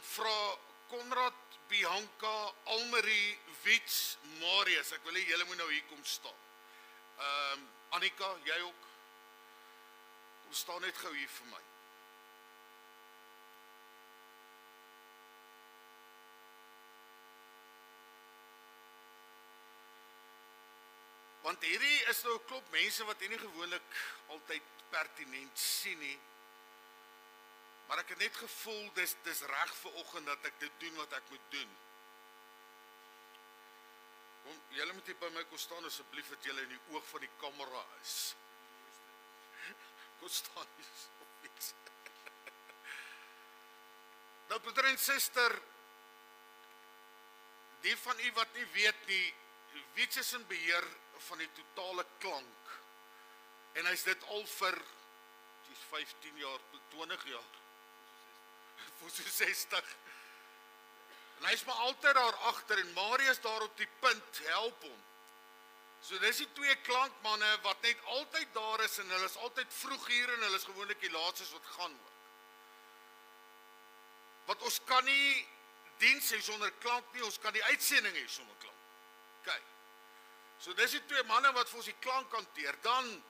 dan vra Konrad, Bianca, Almarie, Wits, Marius, ek wil hê julle moet nou hier kom staan. Annika, jy ook? Kom staan net gou hier vir my. Want hierdie is nou 'n klop mense wat nie gewoonlik altyd pertinent sien nie. Maar ek het net gevoel, dis reg vir oggend dat ek dit doen wat ek moet doen. Kom, julle moet hier by my kom staan asseblief dat julle in die oog van die kamera is. Kom staan hier op iets. Nou broeder en suster, die van u wat nie weet nie, Wiets is in beheer van die totale klank. En hy's dit al vir 15 jaar, 20 jaar. Voor so 60. En hy is maar altyd daar agter en Marius daar op die punt, help hom. So dis die twee klankmanne wat net altyd daar is en hulle is altyd vroeg hier en hulle is gewoonlik die laatstes wat gaan ook. Want ons kan nie diens hê sonder klank nie, ons kan die uitsending hê sonder klank. Kyk. So dis die twee manne wat vir ons die klank hanteer. Dan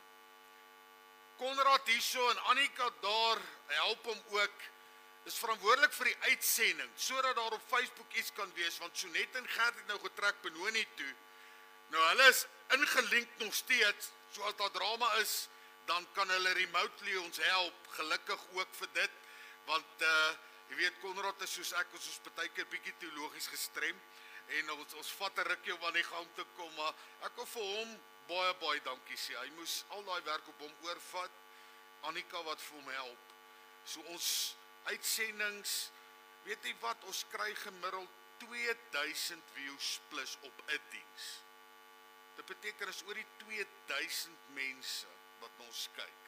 Konrad hierso en Annika daar, help hom ook. Is verantwoordelik vir die uitsending, sodat daar op Facebook iets kan wees, want Sonet en Gert het nou getrek Benoni toe. Nou hulle is ingelink nog steeds, so as daar drama is, dan kan hulle remotely ons help, gelukkig ook vir dit, want jy weet, Konrad is soos ek, ons is partykeer bietjie teologies gestrem, en ons vat 'n rukkie om aan die gang te kom, maar ek wil vir hom baie dankie sê. Hy moes al daai werk op hom oorvat, Annika wat vir hom help. So ons uitsendings, weet jy wat, ons kry gemiddeld 2000 views plus op 'n diens. Dit beteken is oor die 2000 mense wat na ons kyk.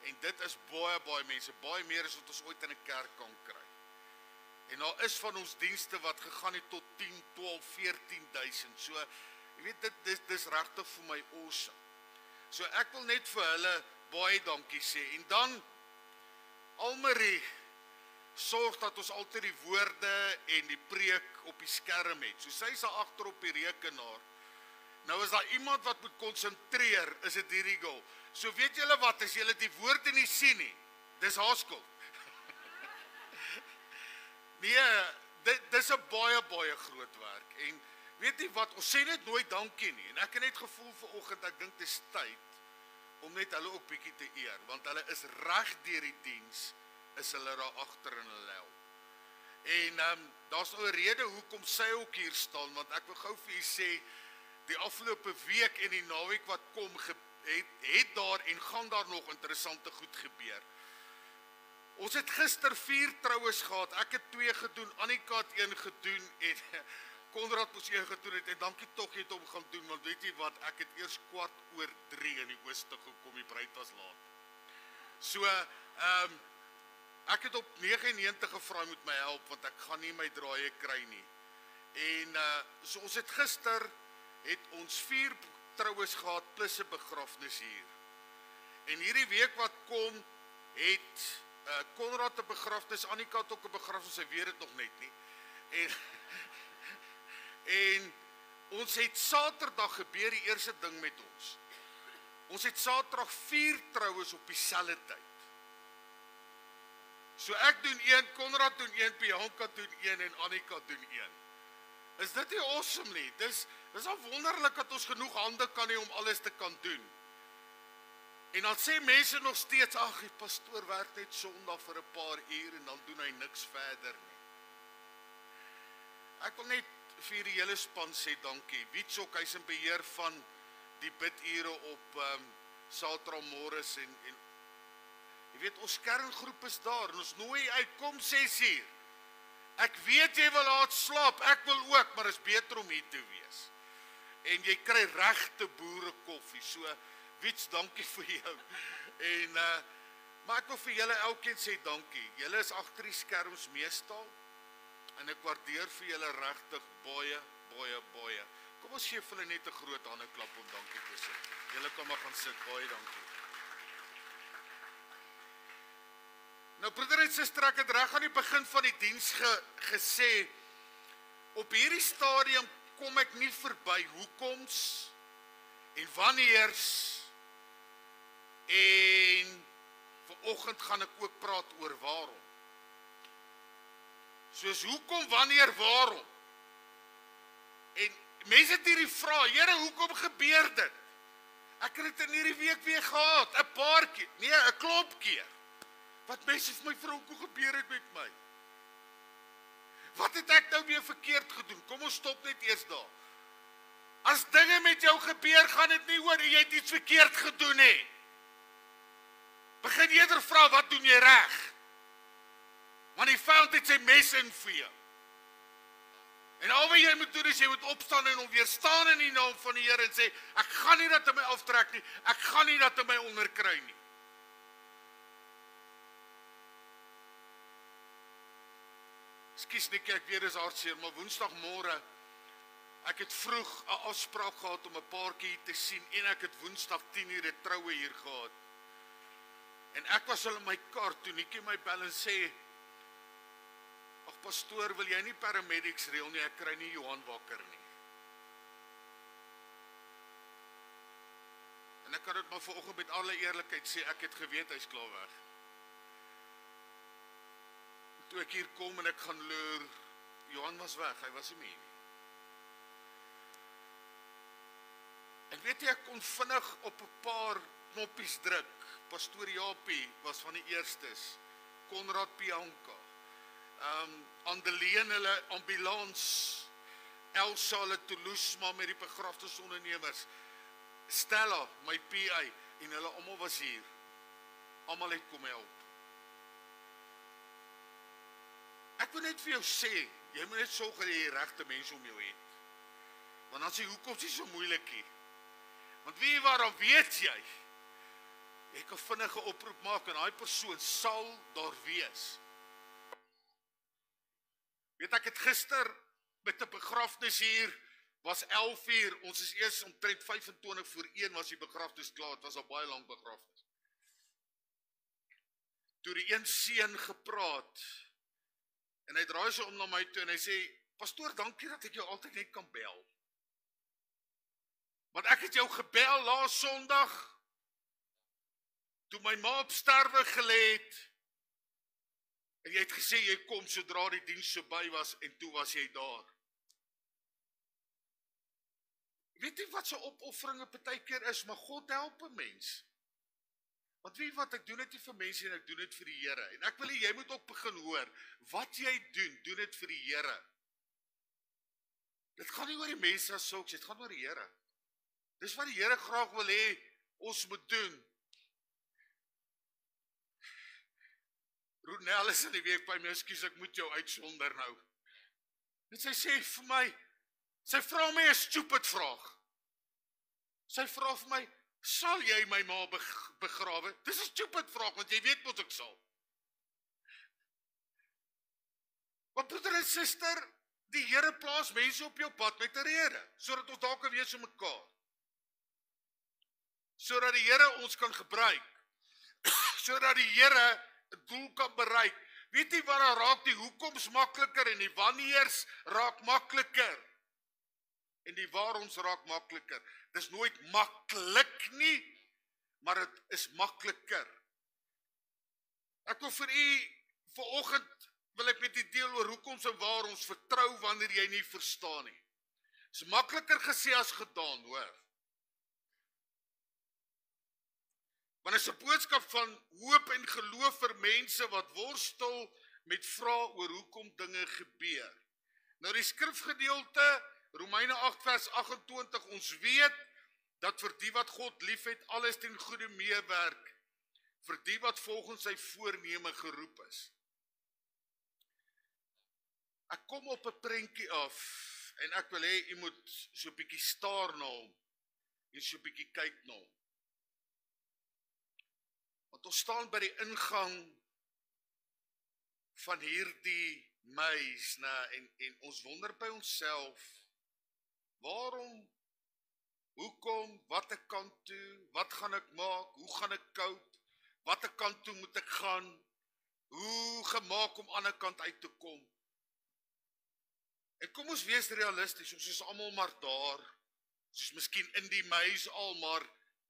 En dit is baie mense, baie meer as wat ons ooit in 'n kerk kan kry. En daar is van ons dienste wat gegaan het tot 10, 12, 14.000. So, jy weet, dis regtig vir my awesome. So ek wil net vir hulle baie dankie sê. En dan Almarie sorg dat ons altyd die woorde en die preek op die skerm het. So sy is daar agter op die rekenaar. Nou is daar iemand wat moet konsentreer, is dit hierdie girl. So weet julle wat, as julle die woorde nie sien nie, dis haar skuld. Nee, dis 'n baie groot werk. En weet jy wat, ons sê net nooit dankie nie. En ek het net gevoel vanoggend, ek dink dit is tyd om net hulle ook bietjie te eer, want hulle is reg deur die diens, is hulle daar agter en hulle help. En daar's nou 'n rede hoekom sy ook hier staan, want ek wil gou vir u sê, die afgelope week en die naweek wat kom, het daar en gaan daar nog interessante goed gebeur. Ons het gister 4 troues gehad, ek het 2 gedoen, Annika het 1 gedoen, en Konrad moes 1 gedoen het, en dankie tog het hom gaan doen, want weet jy wat, ek het eers 2:15 in die ooste gekom, die bruid was laat. So, ek het op 99 gevra, moet my help, want ek gaan nie my draaie kry nie. En so ons het gister, het ons 4 troues gehad, plus 'n begrafnis hier. En hierdie week wat kom, het Konrad 'n begrafnis, Annika het ook 'n begrafnis, sy weet dit nog net nie. En ons het Saterdag gebeur die eerste ding met ons. Ons het Saterdag 4 troues op dieselfde tyd. So ek doen 1, Konrad doen 1, Bianca doen 1 en Annika doen 1. Is dit nie awesome nie? Dis al wonderlik dat ons genoeg hande kan hê om alles te kan doen. En dan sê mense nog steeds, ag, die pastoor werk net Sondag vir 'n paar uur en dan doen hy niks verder nie. Ek wil net vir die hele span sê dankie. Wietsok, hy's in beheer van die bidure op Saterdagmôre en jy weet, ons kerngroep is daar en ons nooi uit, kom 6:00. Ek weet jy wil laat slaap, ek wil ook, maar is beter om hier te wees. En jy kry regte boere koffie, so Wiets, dankie vir jou. En maar ek wil vir julle elkeen sê dankie. Julle is agter die skerms meestal en ek waardeer vir julle regtig baie. Kom ons gee vir hulle net 'n groot hande klap om dankie te sê. Julle kan maar gaan sit, baie dankie. Nou broeder en suster, ek het reg aan die begin van die diens gesê, op hierdie stadium kom ek nie verby hoekoms en wanneers, en vanoggend gaan ek ook praat oor waarom. Soos hoekom, wanneer, waarom. En mense het hierdie vraag, Here, hoekom gebeur dit? Ek het dit in hierdie week weer gehad, 'n paar keer, nee, 'n klomp keer. Wat mense vir my vra, hoekom gebeur het met my? Wat het ek nou weer verkeerd gedoen? Kom ons stop net eers daar. As dinge met jou gebeur, gaan dit nie oor jy het iets verkeerd gedoen nie. Begin eerder vra, wat doen jy reg? Want die vyand het sy mes in vir jou. En al wat jy moet doen is, jy moet opstaan en hom weerstaan in die naam van die Here en sê, ek gaan nie dat hy my aftrek nie, ek gaan nie dat hy my onderkry nie. Ekskuus Nikkie, ek weet is hartseer, maar woensdagmôre, ek het vroeg 'n afspraak gehad om 'n paartjie hier te sien en ek het woensdag 10:00 'n troue hier gehad. En ek was al in my kar toe Nikkie my bel en sê, ag pastoor, wil jy nie paramedics reël nie, ek kry nie Johan wakker nie. En ek kan dit maar vanoggend met alle eerlikheid sê, ek het geweet hy's klaar weg. Toe ek hier kom en ek gaan loer, Johan was weg, hy was nie meer nie. En weet jy, ek kon vinnig op 'n paar knoppies druk. Pastoor Japie was van die eerstes, Konrad Pianka, Andeleen hulle ambulans, Elsa hulle Toulouse, maar met die begrafnisondernemers, Stella, my PA, en hulle almal was hier. Almal het kom help. Ek wil net vir jou sê, jy moet net sorg dat jy die regte mense om jou het. Want as jy hoekom is nie so moeilik nie. Want wie waarom weet jy? Jy kan vinnige oproep maak en daai persoon sal daar wees. Weet ek het gister met 'n begrafnis hier, was 11:00, ons is eers omtrent 25 voor 1 was die begrafnis klaar, het was al baie lank begrafnis. Toe die een seun gepraat, en hy draai so om na my toe en hy sê, pastoor, dankie dat ek jou altyd net kan bel. Want ek het jou gebel laas Sondag, toe my ma op sterwe gelê het, en jy het gesê, jy kom sodra die diens verby was, en toe was jy daar. Weet jy wat so opofferinge partykeer is, maar God help 'n mens. Want weet wat, ek doen dit nie vir mense en ek doen dit vir die Here. En ek wil jy moet ook begin hoor, wat jy doen dit vir die Here. Dit gaan nie oor die mense as sulks, dit gaan oor die Here. Dis wat die Here graag wil hê, ons moet doen. Ronel is in die week by my, ekskuus, ek moet jou uitsonder nou. En sy sê vir my, sy vra my 'n stupid vraag. Sy vra vir my, sal jy my ma begrawe? Dis 'n stupid vraag, want jy weet wat ek sal. Want broeder en suster, die Here plaas mense op jou pad met 'n rede, sodat ons dalk kan wees vir mekaar. Sodat die Here ons kan gebruik. Sodat die Here 'n doel kan bereik. Weet jy waar raak die hoekoms makliker en die wanneers raak makliker? En die waaroms raak makliker. Dis nooit maklik nie, maar dit is makliker. Ek wil vir u vanoggend wil ek met u deel oor hoekoms en waaroms vertrou wanneer jy nie verstaan nie. Dis makliker gesê as gedaan, hoor. Want is 'n boodskap van hoop en geloof vir mense wat worstel met vrae oor hoekom dinge gebeur. Nou die skrifgedeelte, Romeine 8:28, ons weet dat vir die wat God liefhet, alles ten goeie meewerk, vir die wat volgens sy voorneme geroep is. Ek kom op 'n prentjie af, en ek wil hê u moet so 'n bietjie staar na hom, en so 'n bietjie kyk na hom. Want ons staan by die ingang van hierdie meis, en ons wonder by onsself, waarom, hoekom, watter kant toe, wat gaan ek maak, hoe gaan ek cope, watter kant toe moet ek gaan, hoe gemaak om aan die kant uit te kom. En kom ons wees realisties, ons is almal maar daar, ons is miskien in die meis al, maar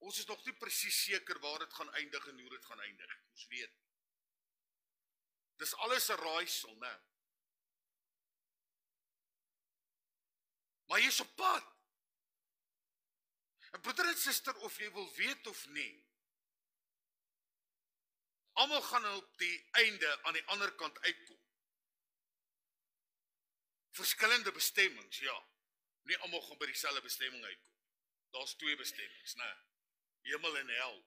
ons is nog nie presies seker waar dit gaan eindig en hoe dit gaan eindig, ons weet. Dis alles 'n raaisel, né? Maar jy is op pad. En broeder en suster, of jy wil weet of nie, almal gaan op die einde aan die ander kant uitkom. Verskillende bestemmings, ja. Nie almal gaan by dieselfde bestemming uitkom. Daar's 2 bestemmings, né? Hemel en hel.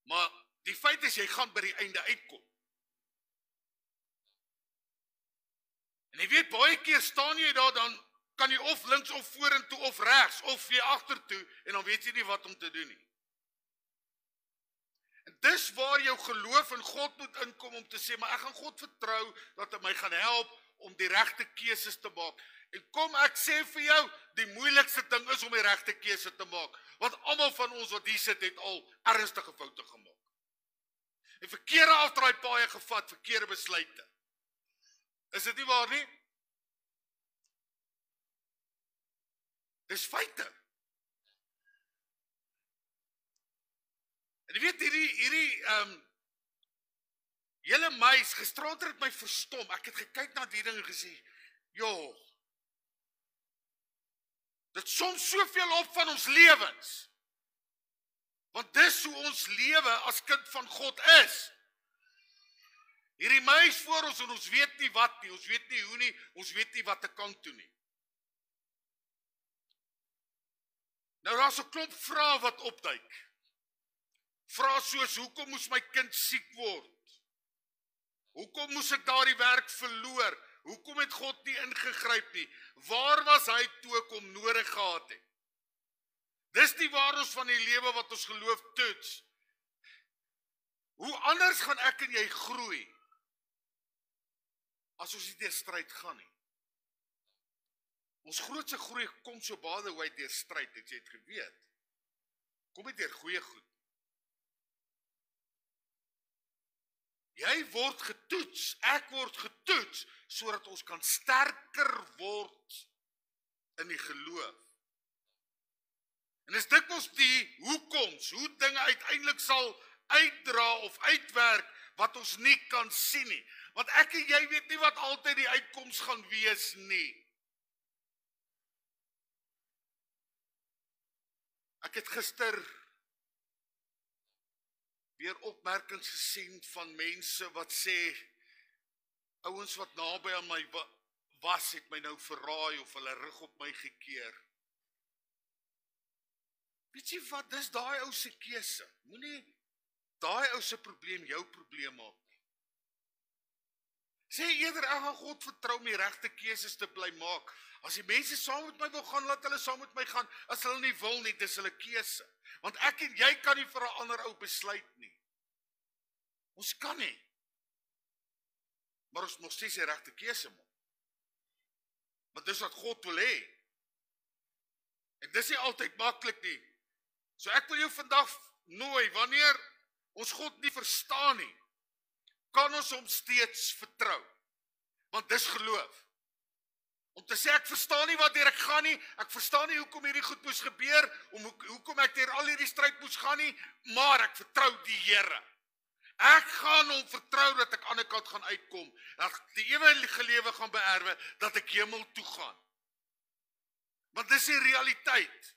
Maar die feit is, jy gaan by die einde uitkom. En jy weet, baie keer staan jy daar, dan kan jy of links of vorentoe of regs, of jy agtertoe, en dan weet jy nie wat om te doen nie. En dis waar jou geloof in God moet inkom om te sê, maar ek gaan God vertrou dat hy my gaan help om die regte keuses te maak. En kom ek sê vir jou, die moeilikste ding is om die regte keuse te maak. Want almal van ons wat hier sit het al ernstige foute gemaak. En verkeerde afdraaipaaie gevat, verkeerde besluite. Is dit nie waar nie? Dis feite. En jy weet hele meis, gisterand het my verstom. Ek het gekyk na die ding en gesê, joh, dit som soveel op van ons lewens. Want dis hoe ons lewe as kind van God is. Hierdie meis voor ons en ons weet nie wat nie, ons weet nie hoe nie, ons weet nie wat te kant toe nie. Nou daar's 'n klomp vrae wat opduik. Vrae soos, hoekom moes my kind siek word? Hoekom moes ek daardie werk verloor? Hoekom het God nie ingegryp nie? Waar was hy toe ek hom nodig gehad het? Dis die waar ons van die lewe wat ons geloof toets. Hoe anders gaan ek en jy groei as ons nie deur stryd gaan nie? Ons grootste groei kom so by the way deur stryd, het jy het geweet. Kom nie deur goeie goed. Jy word getoets, ek word getoets, sodat ons kan sterker word in die geloof. En is dikwels die hoekoms, hoe dinge uiteindelik sal uitdra of uitwerk, wat ons nie kan sien nie. Want ek en jy weet nie wat altyd die uitkoms gaan wees nie. Ek het gister weer opmerkings gesien van mense wat sê, ouens wat naby aan my was, het my nou verraai of hulle rug op my gekeer. Weet jy wat, dis daai ou se keuse. Moenie daai ou se probleem jou probleem maak nie. Sê eerder, ek gaan God vertrou om die regte keuses te bly maak. As die mense saam met my wil gaan, laat hulle saam met my gaan. As hulle nie wil nie, dis hulle keuse. Want ek en jy kan nie vir 'n ander ou besluit nie. Ons kan nie. Maar ons moet steeds die regte keuse maak. Want dis wat God wil hê. En dis nie altyd maklik nie. So ek wil jou vandag nooi, wanneer ons God nie verstaan nie, kan ons hom steeds vertrou. Want dis geloof. Om te sê, ek verstaan nie wat ek gaan nie, ek verstaan nie hoekom hierdie goed moes gebeur, hoekom ek deur al hierdie stryd moes gaan nie, maar ek vertrou die Here. Ek gaan hom vertrou dat ek aan die ander kant gaan uitkom, dat ek die ewige lewe gaan beerwe, dat ek hemel toe gaan. Want dis die realiteit.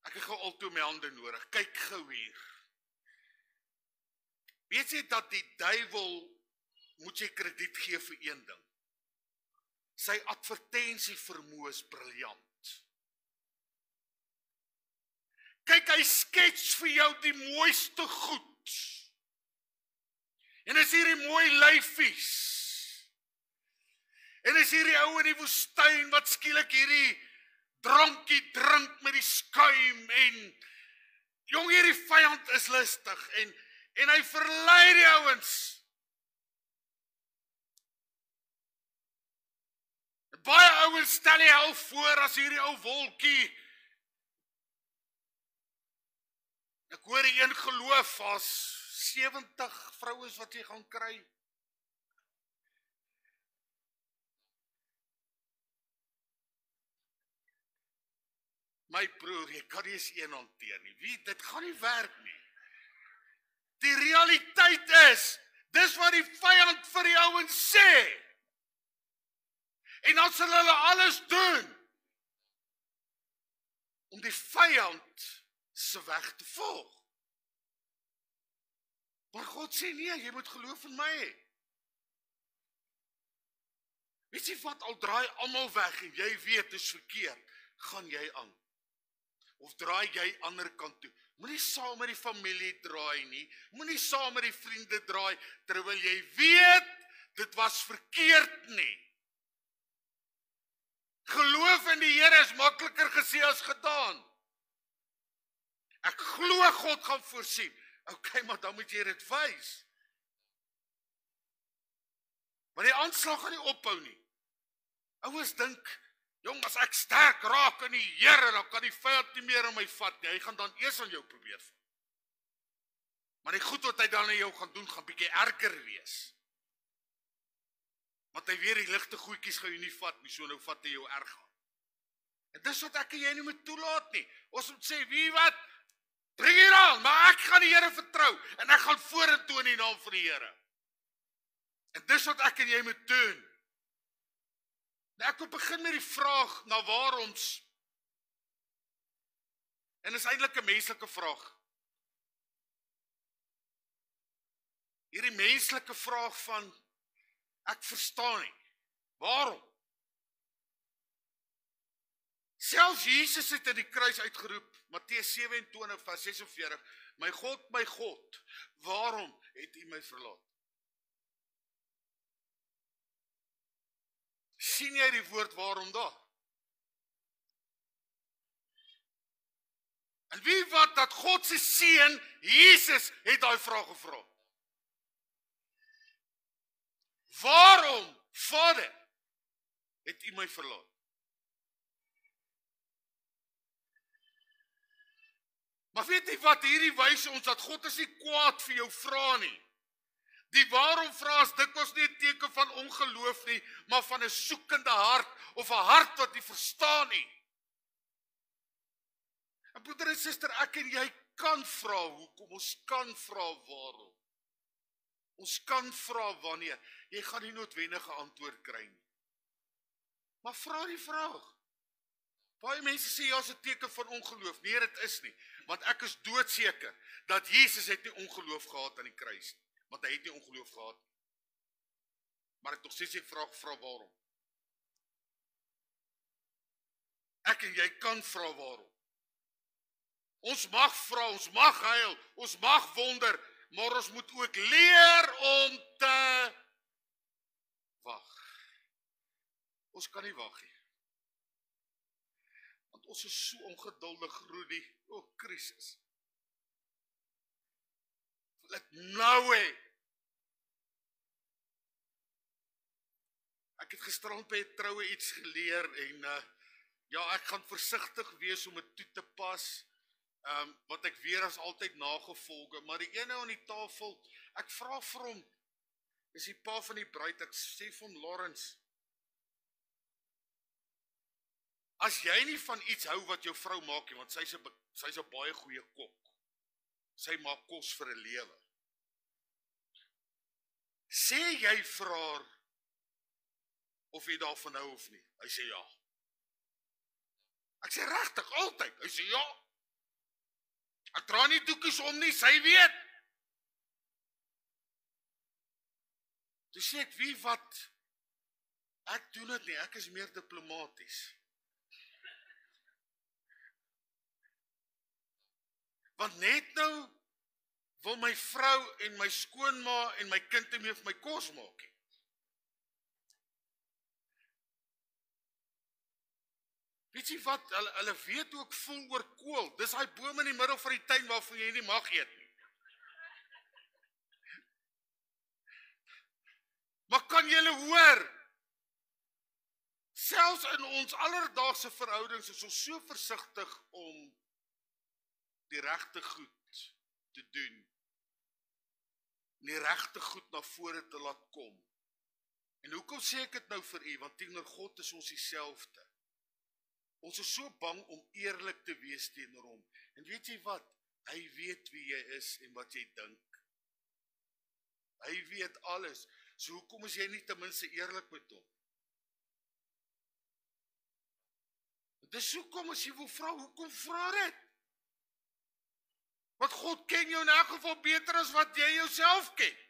Ek het gou altoe my hande nodig, kyk gou hier. Weet jy dat die duiwel, moet jy krediet gee vir een ding. Sy advertensievermoë is briljant. Kyk, hy skets vir jou die mooiste goed. En is hierdie mooi lyfies. En is hierdie ou in die woestyn wat skielik hierdie drankie drink met die skuim en jong, hierdie vyand is lustig en hy verlei die ouens. Baie ouens stel die hel voor as hierdie ou wolkie. Ek hoor die een geloof as 70 vrouens wat jy gaan kry. My broer, jy kan nie eens een hanteer nie. Dit gaan nie werk nie. Die realiteit is, dis wat die vyand vir die ouens sê. En dan sal hulle alles doen om die vyand se weg te volg. Maar God sê nee, jy moet geloof in my hê. Weet jy wat, al draai almal weg en jy weet dit is verkeerd, gaan jy aan. Of draai jy ander kant toe. Moenie saam met die familie draai nie, moenie saam met die vriende draai, terwyl jy weet, dit was verkeerd nie. Geloof in die Here is makliker gesê as gedaan. Ek glo God gaan voorsien. Okay, maar dan moet jy dit wys. Maar die aanslag gaan nie ophou nie. Ouers dink, jong, as ek sterk raak in die Here, dan kan die vyand nie meer aan my vat nie. Hy gaan dan eers aan jou probeer vat. Maar die goed wat hy dan aan jou gaan doen, gaan bietjie erger wees. Want hy weet die ligte goedjies gaan jou nie vat nie, so nou vat hy jou erg aan. En dis wat ek en jy nie moet toelaat nie. Ons moet sê, wie wat? Bring hier aan, maar ek gaan die Here vertrou, en ek gaan vorentoe in die naam van die Here. En dis wat ek en jy moet doen. Nou ek wil begin met die vraag na waaroms. En dis eintlik 'n menslike vraag. Hierdie menslike vraag van, ek verstaan nie. Waarom? Selfs Jesus het in die kruis uitgeroep, Matteus 27 vers 46, my God, waarom het U my verlaat? Sien jy die woord waarom daar? En wie wat dat God se seun, Jesus, het daai vraag gevra? Waarom, Vader, het U my verlaat? Maar weet jy wat, hierdie wys ons dat God is nie kwaad vir jou vra nie. Die waarom vra is dikwels nie 'n teken van ongeloof nie, maar van 'n soekende hart, of 'n hart wat nie verstaan nie. En broeder en suster, ek en jy kan vra hoekom, ons kan vra waarom. Ons kan vra wanneer, jy gaan nie noodwendige antwoord kry nie. Maar vra die vraag. Baie mense sê ja, is 'n teken van ongeloof. Nee, dit is nie. Want ek is doodseker dat Jesus het nie ongeloof gehad aan die kruis nie. Want hy het nie ongeloof gehad nie. Maar ek tog steeds die vraag vra waarom. Ek en jy kan vra waarom. Ons mag vra, ons mag huil, ons mag wonder, maar ons moet ook leer om te wag. Ons kan nie wag nie. Want ons is so ongeduldig, Rudy. O, krisis. Wil ek nou hê. Ek het gisterand by 'n troue iets geleer en ja, ek gaan versigtig wees om dit toe te pas. Wat ek weer as altyd nagevolge, maar die ene aan die tafel, ek vra vir hom, is die pa van die bruid, ek sê vir hom, Lawrence, as jy nie van iets hou wat jou vrou maak nie, want sy's 'n baie goeie kok, sy maak kos vir 'n lewe, sê jy vir haar, of jy daarvan hou of nie? Hy sê ja. Ek sê regtig, altyd, hy sê ja. Ek dra nie doekies om nie, sy weet. Toe sê ek, wie wat, ek doen dit nie, ek is meer diplomaties. Want net nou wil my vrou en my skoonma en my kind nie meer vir my kos maak nie. Weet jy wat, hulle weet ook voel oor kool. Dis daai boom in die middel van die tuin waarvan jy nie mag eet nie. Maar kan julle hoor, selfs in ons alledaagse verhoudings is ons so versigtig om die regte goed te doen. en die regte goed na vore te laat kom. En hoekom sê ek dit nou vir u? Want teenoor God is ons dieselfde. Ons is so bang om eerlik te wees teenoor hom. En weet jy wat? Hy weet wie jy is en wat jy dink. Hy weet alles. So hoekom is jy nie ten minste eerlik met hom? Dis hoekom as jy wil vra, hoekom vra dit? Want God ken jou in elk geval beter as wat jy jouself ken.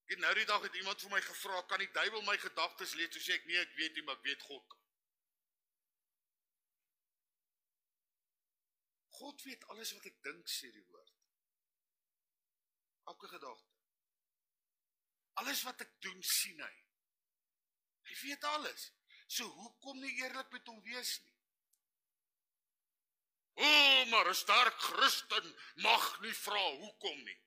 Ek het nou die dag het iemand vir my gevra, kan die duiwel my gedagtes lees? Toe sê ek, nee, ek weet nie, maar ek weet God. God weet alles wat ek dink, sê die woord. Elke gedagte. Alles wat ek doen, sien hy. Hy weet alles. So hoekom nie eerlik met hom wees nie? Maar 'n sterk Christen mag nie vra hoekom nie.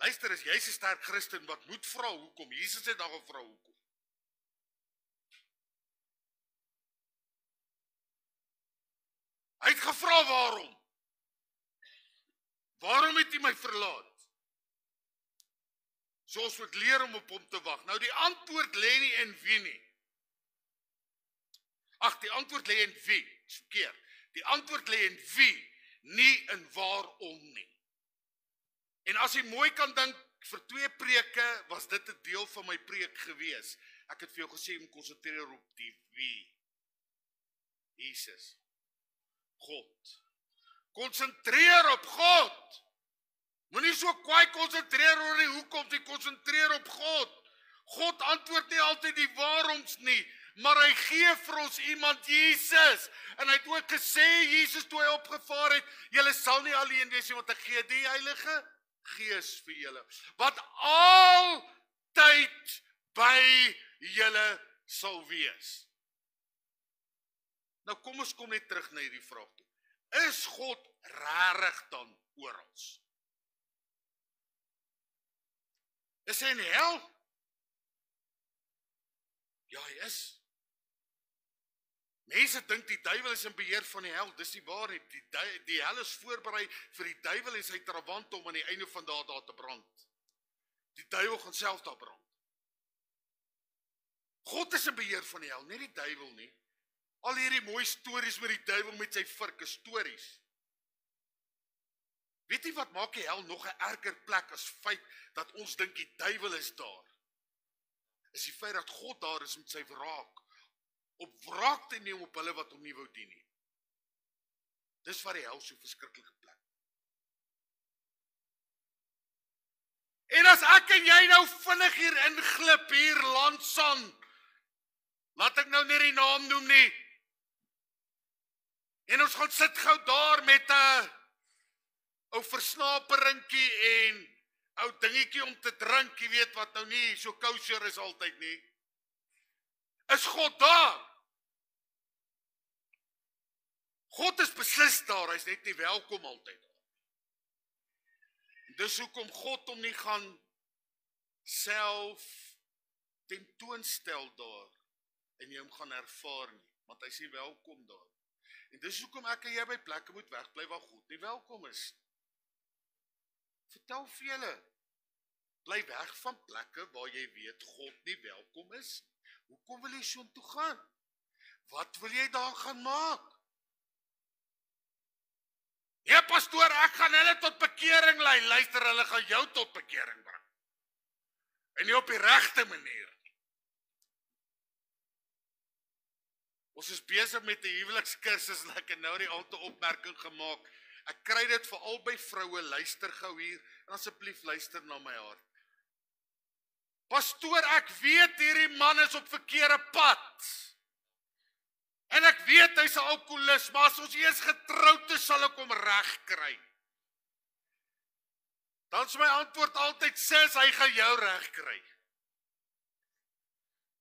Luister, as jy's 'n sterk Christen wat moet vra hoekom, Jesus het dan gevra hoekom. Hy het gevra waarom. Waarom het hy my verlaat? So ons moet leer om op hom te wag. Nou die antwoord lê nie in wie nie. Ag, die antwoord lê in wie? Dis verkeerd. Die antwoord lê in wie, nie in waarom nie. En as jy mooi kan dink, vir 2 preke was dit 'n deel van my preek gewees. Ek het vir jou gesê om konsentreer op die wie. Jesus. God. Konsentreer op God. Moenie so kwaai konsentreer oor die hoekom, jy konsentreer op God. God antwoord nie altyd die waaroms nie, maar hy gee vir ons iemand, Jesus. En hy het ook gesê, Jesus toe hy opgevaar het, julle sal nie alleen wees nie, want ek gee die Heilige Gees vir julle, wat altyd by julle sal wees. Nou kom ons kom net terug na hierdie vraag toe. Is God rarig dan oral? Is hy in die hel? Ja, hy is. Mense dink die duiwel is in beheer van die hel, dis nie waar nie. Die hel is voorberei vir die duiwel en sy trawante om aan die einde van daar te brand. Die duiwel gaan self daar brand. God is in beheer van die hel, nie die duiwel nie. Al hierdie mooi stories met die duiwel met sy virke, stories. Weet jy wat maak die hel nog 'n erger plek as feit dat ons dink die duiwel is daar? Is die feit dat God daar is met sy wraak. Op wraak te neem op hulle wat hom nie wou dien nie. Dis wat die hel so verskriklike plek. En as ek en jy nou vinnig hier inglip, hier Landsan, laat ek nou nie die naam noem nie, en ons gaan sit gou daar met 'n ou versnaperingkie en ou dingetjie om te drink, jy weet wat nou nie so kosher is altyd nie. Is God daar? God is beslis daar, hy is net nie welkom altyd daar. Dis hoekom God hom nie gaan self tentoonstel daar en jy hom gaan ervaar nie, want hy is nie welkom daar. En dis hoekom ek en jy by plekke moet wegbly waar God nie welkom is. Vertel vir julle, bly weg van plekke waar jy weet God nie welkom is. Hoekom wil jy so toe gaan? Wat wil jy daar gaan maak? Ja, pastoor, ek gaan hulle tot bekering lei. Luister, hulle gaan jou tot bekering bring. En nie op die regte manier. Ons is besig met 'n huwelikskursus en ek het nou die aand 'n opmerking gemaak. Ek kry dit vir albei vroue, luister gou hier, en asseblief luister na my hart. Pastoor, ek weet hierdie man is op verkeerde pad. En ek weet hy's 'n alkoholist, maar as ons eers getroud is, sal ek hom reg kry. Dan is my antwoord altyd, sis, hy gaan jou reg kry.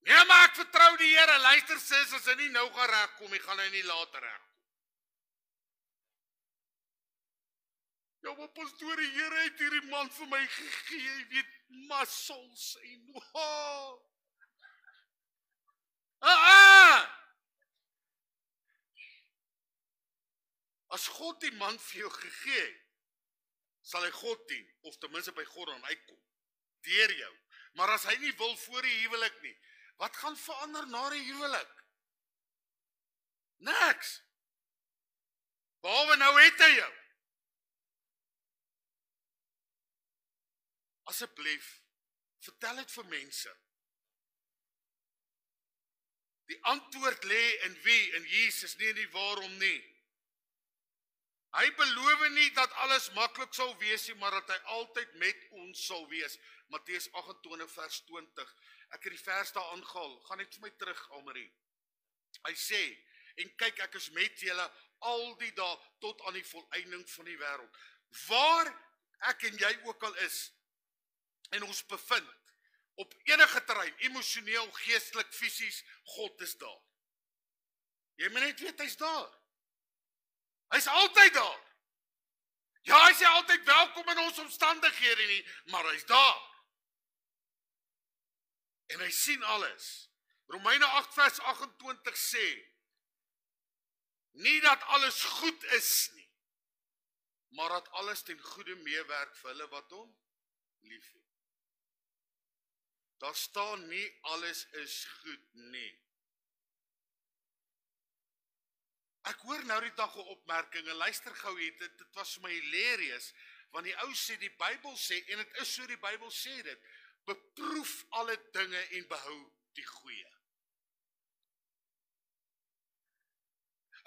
Nee, maar ek vertrou die Here. Luister sis, as hy nie nou gaan regkom, hy gaan hy nie later regkom. Ja, maar pastoor, die Here het hierdie man vir my gegee, jy weet, muscles en As God die man vir jou gegee het, sal hy God dien, of ten minste by God dan uitkom, deur jou. Maar as hy nie wil voor die huwelik nie, wat gaan verander na die huwelik? Niks. Behalwe nou het hy jou. Asseblief, vertel dit vir mense. Die antwoord lê in wie? In Jesus, nie in die waarom nie. Hy beloof nie dat alles maklik sal wees nie, maar dat hy altyd met ons sal wees. Matteus 28 vers 20. Ek het die vers daar aangehaal. Gaan net vir my terug, Almarie. Hy sê, en kyk, ek is met julle al die dae tot aan die volëinding van die wêreld. Waar ek en jy ook al is, en ons bevind, op enige terrein, emosioneel, geestelik, fisies, God is daar. Jy moet net weet, hy's daar. Hy's altyd daar. Ja, hy sê altyd welkom in ons omstandighede nie, maar hy's daar. En hy sien alles. Romeine 8 vers 28 sê, nie dat alles goed is nie, maar dat alles ten goeie meewerk vir hulle wat hom liefhet. Daar staan nie alles is goed nie. Ek hoor nou die dag 'n opmerking, en luister gou hier, dit was vir my hilarious, want die ou sê, die Bybel sê, en dit is so die Bybel sê dit, beproef alle dinge en behou die goeie.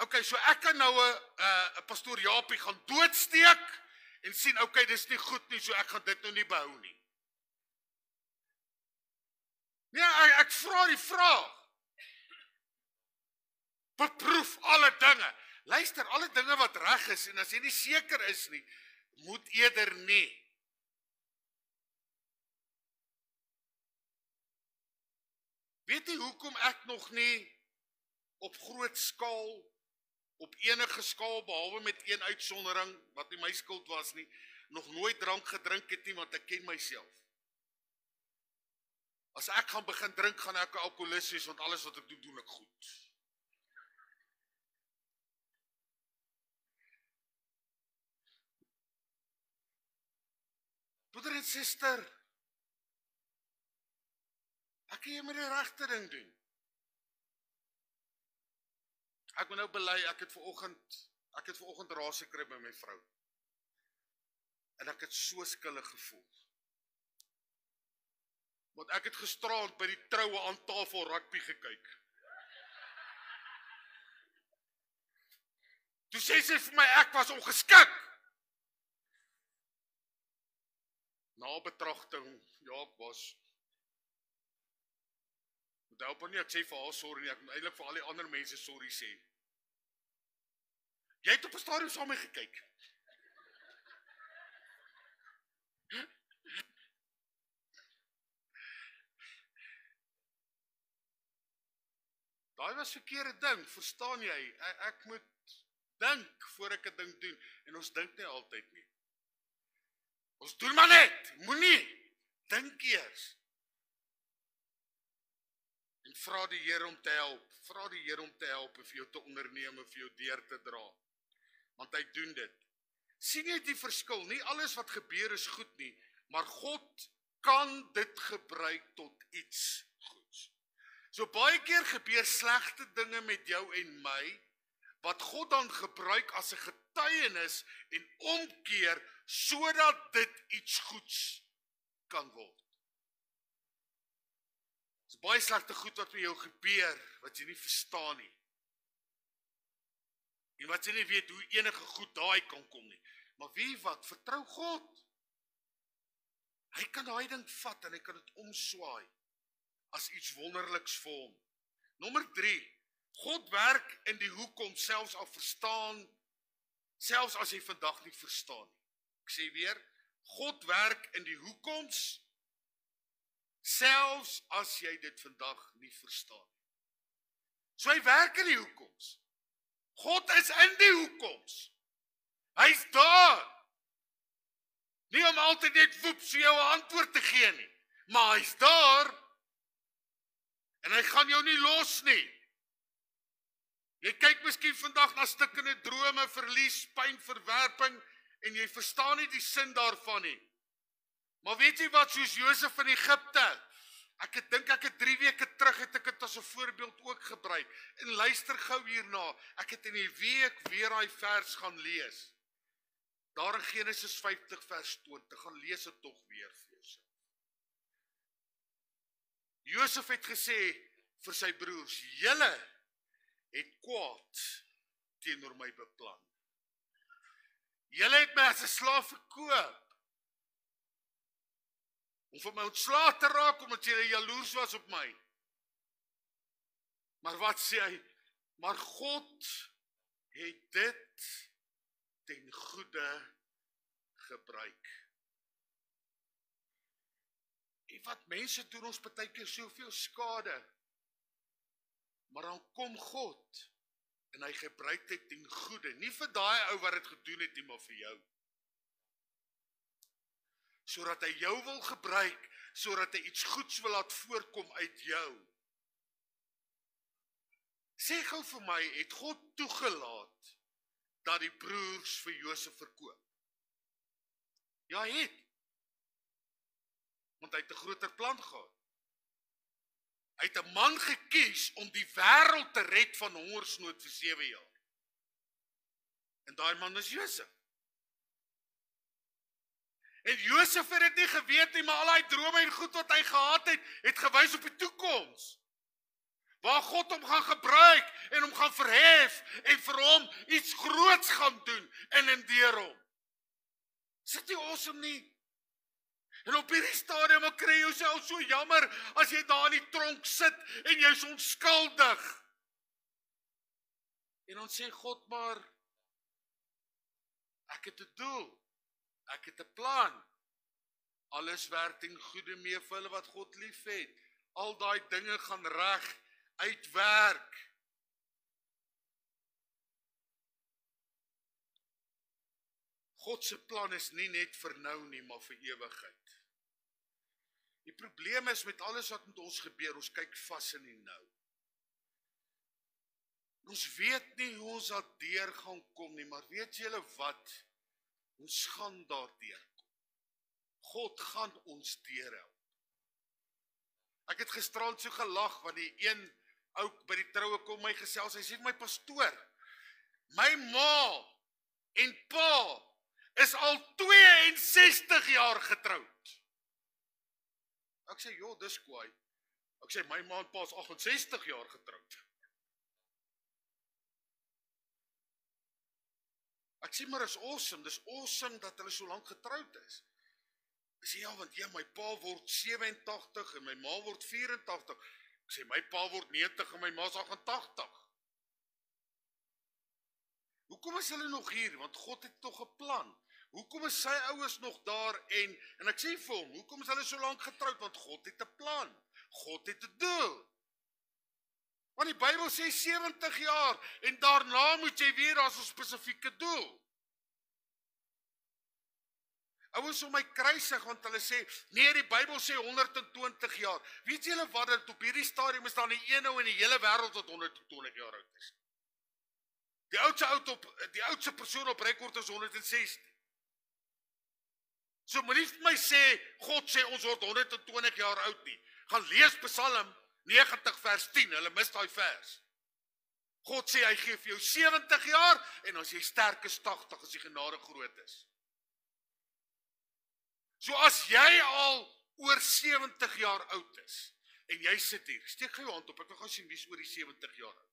Okay, so ek kan nou 'n pastoor Japie gaan doodsteek, en sien, okay, dis nie goed nie, so ek gaan dit nou nie behou nie. Nee, ek vra die vraag. Beproef alle dinge. Luister, alle dinge wat reg is, en as jy nie seker is nie, moet eerder nie. Weet jy hoekom ek nog nie op groot skaal, op enige skaal, behalwe met een uitsondering, wat nie my skuld was nie, nog nooit drank gedrink het nie, want ek ken myself. As ek gaan begin drink, gaan ek 'n alkoholist wees, want alles wat ek doen, doen ek goed. Broeder en suster, ek kan jy met die regte ding doen. Ek moet nou bely, ek het vanoggend raas gekry by my vrou. En ek het so skuldig gevoel. Want ek het gisteraand by die troue aan tafel rugby gekyk. Toe sê sy vir my, ek was ongeskik. Na betragting, ja, ek was. Moet help nie, ek sê vir haar sorry nie, ek moet eintlik vir al die ander mense sorry sê. Jy het op 'n stadium saam met my gekyk. Daai was verkeerde ding, verstaan jy? Ek moet dink voor ek 'n ding doen, en ons dink nie altyd nie. Ons doen maar net, moenie, dink eers. En vra die Here om te help, en vir jou te onderneem, en vir jou deur te dra. Want hy doen dit. Sien jy die verskil? Nie alles wat gebeur is goed nie, maar God kan dit gebruik tot iets goeds. So baie keer gebeur slegte dinge met jou en my, wat God dan gebruik as 'n getuienis en omkeer, sodat dit iets goeds kan word. Dit is baie slegte goed wat met jou gebeur, wat jy nie verstaan nie. En wat jy nie weet hoe enige goed daai kan kom nie. Maar weet wat, vertrou God. Hy kan daai ding vat en hy kan dit omswaai as iets wonderliks vir hom. Nommer 3, God werk in die hoekom, selfs as jy vandag nie verstaan nie. Ek sê weer, God werk in die hoekoms, selfs as jy dit vandag nie verstaan nie. So hy werk in die hoekoms. God is in die hoekoms. Hy's daar. Nie om altyd net woeps vir jou 'n antwoord te gee nie, maar hy's daar. En hy gaan jou nie los nie. Jy kyk miskien vandag na stikkende drome, verlies, pyn, verwerping, en jy verstaan nie die sin daarvan nie. Maar weet jy wat, soos Josef in Egipte, ek dink 3 weke terug het ek dit as 'n voorbeeld ook gebruik, en luister gou hierna, ek het in die week weer daai vers gaan lees, daar in Genesis 50 vers 20, gaan lees dit tog weer vir jouself. Josef het gesê vir sy broers, julle het kwaad teenoor my beplan. Julle het my as 'n slaaf verkoop, om vir my ontslae te raak, omdat julle jaloers was op my. Maar wat sê hy? Maar God het dit ten goeie gebruik. En wat mense doen ons partykeer soveel skade, maar dan kom God, en hy gebruik dit ten goeie, nie vir daai ou wat dit gedoen het nie, maar vir jou. Sodat hy jou wil gebruik, sodat hy iets goeds wil laat voorkom uit jou. Sê gou vir my, het God toegelaat dat die broers vir Josef verkoop? Ja, hy het. Want hy het 'n groter plan gehad. Hy het 'n man gekies om die wêreld te red van hongersnood vir 7 jaar. En daai man is Josef. En Josef het dit nie geweet nie, maar al die drome en goed wat hy gehad het, het gewys op die toekoms. Waar God hom gaan gebruik en hom gaan verhef en vir hom iets groots gaan doen en deur hom. Is dit nie awesome nie? En op hierdie stadium kry jy jouself so jammer as jy daar in die tronk sit en jy's onskuldig. En dan sê God maar, ek het 'n doel. Ek het 'n plan. Alles werk ten goeie mee vir hulle wat God liefhet. Al daai dinge gaan reg uitwerk. God se plan is nie net vir nou nie, maar vir ewigheid. Die probleem is met alles wat met ons gebeur, ons kyk vas in die nou. Ons weet nie hoe ons daardeur gaan kom nie, maar weet julle wat? Ons gaan daardeur kom. God gaan ons deurhelp. Ek het gisterand so gelag, want die een ou by die troue kom my gesels, hy sê my pastoor, my ma en pa is al 62 jaar getroud. Ek sê, joh, dis kwaai. Ek sê, my ma en pa is 68 jaar getroud. Ek sê, maar is awesome, dis awesome dat hulle so lank getroud is. Ek sê, ja, want my pa word 87 en my ma word 84. Ek sê, my pa word 90 en my ma is 88. Hoekom is hulle nog hier? Want God het tog 'n plan. Hoekom is sy ouers nog daar en ek sê vir hom, hoekom is hulle so lank getroud? Want God het 'n plan. God het 'n doel. Want die Bybel sê 70 jaar en daarna moet jy weer as 'n spesifieke doel. Ouers om my kruisig, want hulle sê, nee, die Bybel sê 120 jaar. Weet julle wat, dat op hierdie stadium is daar nie een ou in die hele wêreld wat 120 jaar oud is. Die oudste persoon op rekord is 116. So moenie vir my sê, God sê ons word 120 jaar oud nie. Gaan lees Psalm 90 vers 10, hulle mis daai vers. God sê hy gee vir jou 70 jaar en as jy sterk is 80 as die genade groot is. So as jy al oor 70 jaar oud is en jy sit hier, steek gou jou hand op, ek wil gou sien wie is oor die 70 jaar oud.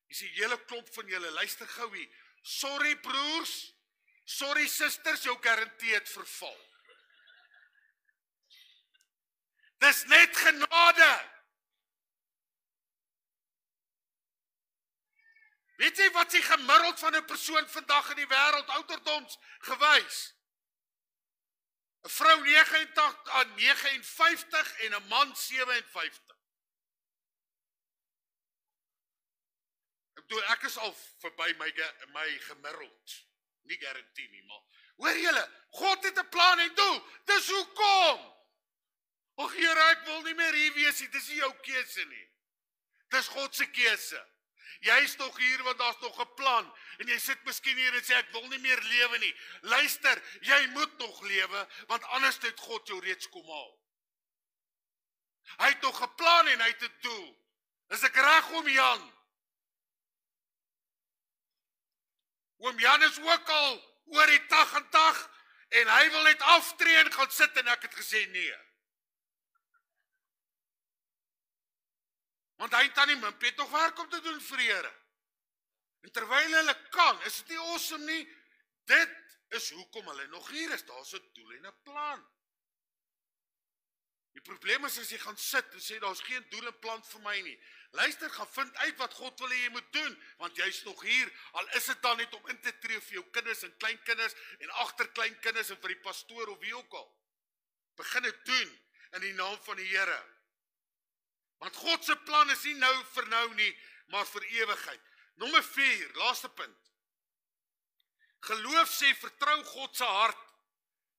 Jy sê hele klomp van julle, luister gou hier. Sorry broers, sorry susters, jou garantie het verval. Dis net genade. Weet jy wat die gemiddeld van 'n persoon vandag in die wêreld ouderdoms gewys? 'n Vrou 59 en 'n man 57. Ek is al verby my gemiddeld. Nie garantie nie, maar hoor julle, God het 'n plan en doel. Dis hoekom. Ag Here, ek wil nie meer hier wees nie. Dis nie jou keuse nie. Dis God se keuse. Jy is nog hier want daar's nog 'n plan en jy sit miskien hier en sê ek wil nie meer lewe nie. Luister, jy moet nog lewe want anders het God jou reeds kom haal. Hy het nog 'n plan en hy het 'n doel. Is ek reg om Jan? Oom Jan is ook al oor die 80 en hy wil net aftree en gaan sit en ek het gesê nee. Want hy en Tannie Mimpie het nog werk om te doen vir die Here. En terwyl hulle kan, is dit nie awesome nie. Dit is hoekom hulle nog hier is. Daar's 'n doel en 'n plan. Die probleem is as jy gaan sit en sê daar's geen doel en plan vir my nie. Luister, gaan vind uit wat God wil hê jy moet doen, want jy's nog hier, al is dit dan net om in te tree vir jou kinders en kleinkinders en agterkleinkinders en vir die pastoor of wie ook al. Begin dit doen in die naam van die Here. Want God se plan is nie nou vir nou nie, maar vir ewigheid. Nommer 4, laaste punt. Geloof sê vertrou God se hart,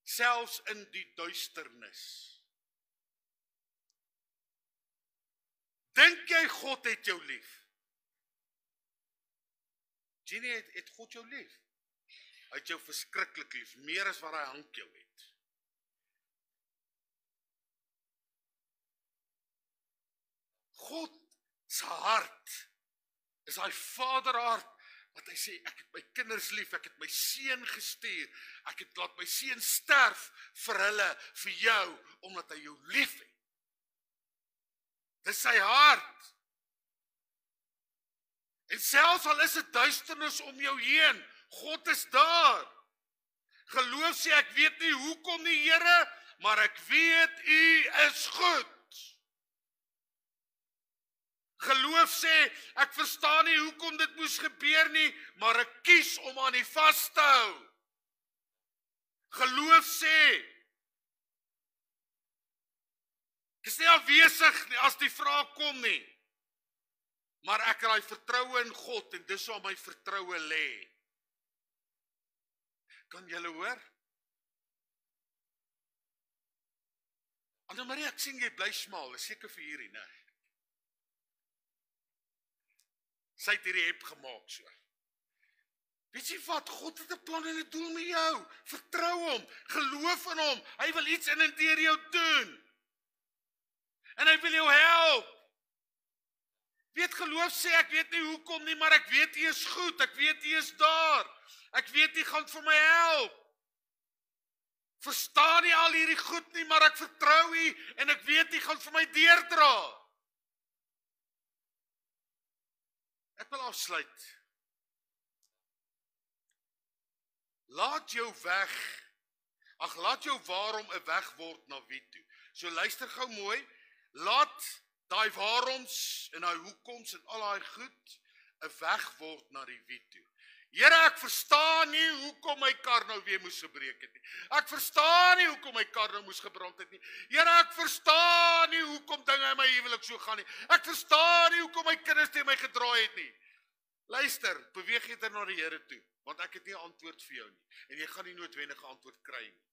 selfs in die duisternis. Dink jy God het jou lief? Jenny, het God jou lief? Hy het jou verskriklik lief, meer as wat hy hank jou het. God se hart is hy vaderhart, wat hy sê, ek het my kinders lief, ek het my seun gestuur, ek het laat my seun sterf vir hulle, vir jou, omdat hy jou lief het. Dis sy hart. En selfs al is dit duisternis om jou heen, God is daar. Geloof sê, ek weet nie hoekom nie, Here, maar ek weet U is goed. Geloof sê, ek verstaan nie hoekom dit moes gebeur nie, maar ek kies om aan U vas te hou. Geloof sê, ek is nie afwesig nie as die vraag kom nie, maar ek het die vertroue in God en dis waar my vertroue lê. Kan julle hoor? Annemarie, ek sien jy bly smaal, is seker vir hierdie, né? Sy het hierdie hep gemaak so. Weet jy wat, God het 'n plan en 'n doel met jou. Vertrou hom, geloof in hom. Hy wil iets in en deur jou doen. En hy wil jou help. Weet, geloof sê, ek weet nie hoekom nie, maar ek weet U is goed, ek weet U is daar. Ek weet U gaan vir my help. Verstaan nie al hierdie goed nie, maar ek vertrou U en ek weet U gaan vir my deurdra. Ek wil afsluit. Laat jou waarom 'n weg word na wie toe. So luister gou mooi, laat daai waaroms en daai hoekoms en al daai goed 'n weg word na die wie toe. Here, ek verstaan nie hoekom my kar nou weer moes gebreek het nie. Ek verstaan nie hoekom my kar nou moes gebrand het nie. Here, ek verstaan nie hoekom dinge in my huwelik so gaan nie. Ek verstaan nie hoekom my kinders teen my gedraai het nie. Luister, beweeg jy na die Here toe, want ek het nie 'n antwoord vir jou nie. En jy gaan nie noodwendige antwoord kry nie.